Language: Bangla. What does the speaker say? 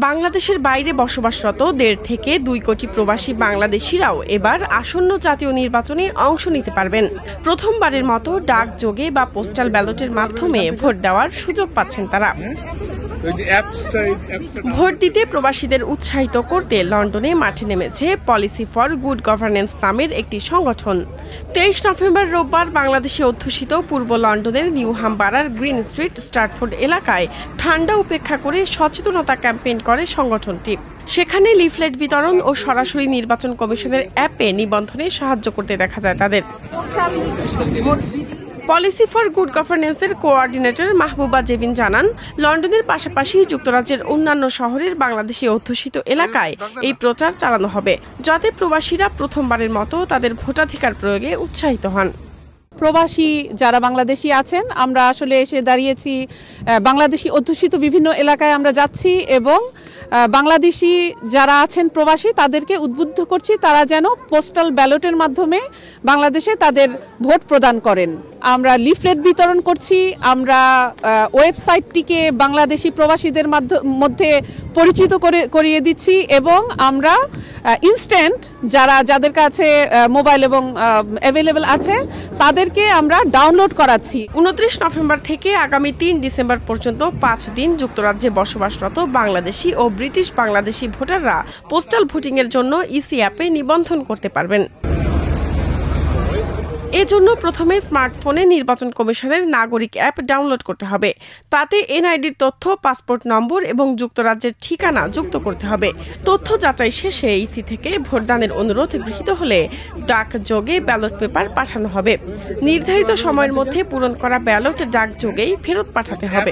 বাংলাদেশের বাইরে বসবাসরত 1.5 থেকে 2 কোটি প্রবাসী বাংলাদেশিরাও এবার আসন্ন জাতীয় নির্বাচনে অংশ নিতে পারবেন। প্রথমবারের মতো ডাকযোগে বা পোস্টাল ব্যালটের মাধ্যমে ভোট দেওয়ার সুযোগ পাচ্ছেন তারা। ভোট দিতে প্রবাসীদের উৎসাহিত করতে লন্ডনে মাঠে নেমেছে পলিসি ফর গুড গভর্নেন্স নামের একটি সংগঠন। 23 নভেম্বর রোববার বাংলাদেশে অধ্যুষিত পূর্ব লন্ডনের নিউ হামবারার গ্রিন স্ট্রিট স্ট্রাটফোর্ড এলাকায় ঠান্ডা উপেক্ষা করে সচেতনতা ক্যাম্পেইন করে সংগঠনটি। সেখানে লিফলেট বিতরণ ও সরাসরি নির্বাচন কমিশনের অ্যাপে নিবন্ধনে সাহায্য করতে দেখা যায় তাদের। পলিসি ফর গুড গভর্নেন্সের কোঅর্ডিনেটর মাহবুবা জেবিন জানান, লন্ডনের পাশাপাশি যুক্তরাজ্যের অন্যান্য শহরের বাংলাদেশি অধ্যুষিত এলাকায় এই প্রচার চালানো হবে, যাতে প্রবাসীরা প্রথমবারের মতো তাদের ভোটাধিকার প্রয়োগে উৎসাহিত হন। প্রবাসী যারা বাংলাদেশি আছেন, আমরা আসলে এসে দাঁড়িয়েছি বাংলাদেশি অধ্যুষিত বিভিন্ন এলাকায় আমরা যাচ্ছি এবং বাংলাদেশি যারা আছেন প্রবাসী তাদেরকে উদ্বুদ্ধ করছি তারা যেন পোস্টাল ব্যালটের মাধ্যমে বাংলাদেশে তাদের ভোট প্রদান করেন। আমরা লিফলেট বিতরণ করছি, আমরা ওয়েবসাইটটিকে বাংলাদেশি প্রবাসীদের মধ্যে পরিচিত করিয়ে দিচ্ছি এবং আমরা ইনস্ট্যান্ট যাদের কাছে মোবাইল এবং অ্যাভেলেবল আছে তাদেরকে আমরা ডাউনলোড করাচ্ছি। 29 নভেম্বর থেকে আগামী 3 ডিসেম্বর পর্যন্ত 5 দিন যুক্তরাজ্যে বসবাসরত বাংলাদেশি ও ব্রিটিশ বাংলাদেশি ভোটাররা পোস্টাল ভোটিংয়ের জন্য ইসি অ্যাপে নিবন্ধন করতে পারবেন। এজন্য প্রথমে স্মার্টফোনে নির্বাচন কমিশনের নাগরিক অ্যাপ ডাউনলোড করতে হবে। তাতে এনআইডির তথ্য, পাসপোর্ট নম্বর এবং যুক্তরাজ্যের ঠিকানা যুক্ত করতে হবে। তথ্য যাচাই শেষে ইসি থেকে ভোটদানের অনুরোধ গৃহীত হলে ডাকযোগে ব্যালট পেপার পাঠানো হবে। নির্ধারিত সময়ের মধ্যে পূরণ করা ব্যালট ডাকযোগেই ফেরত পাঠাতে হবে।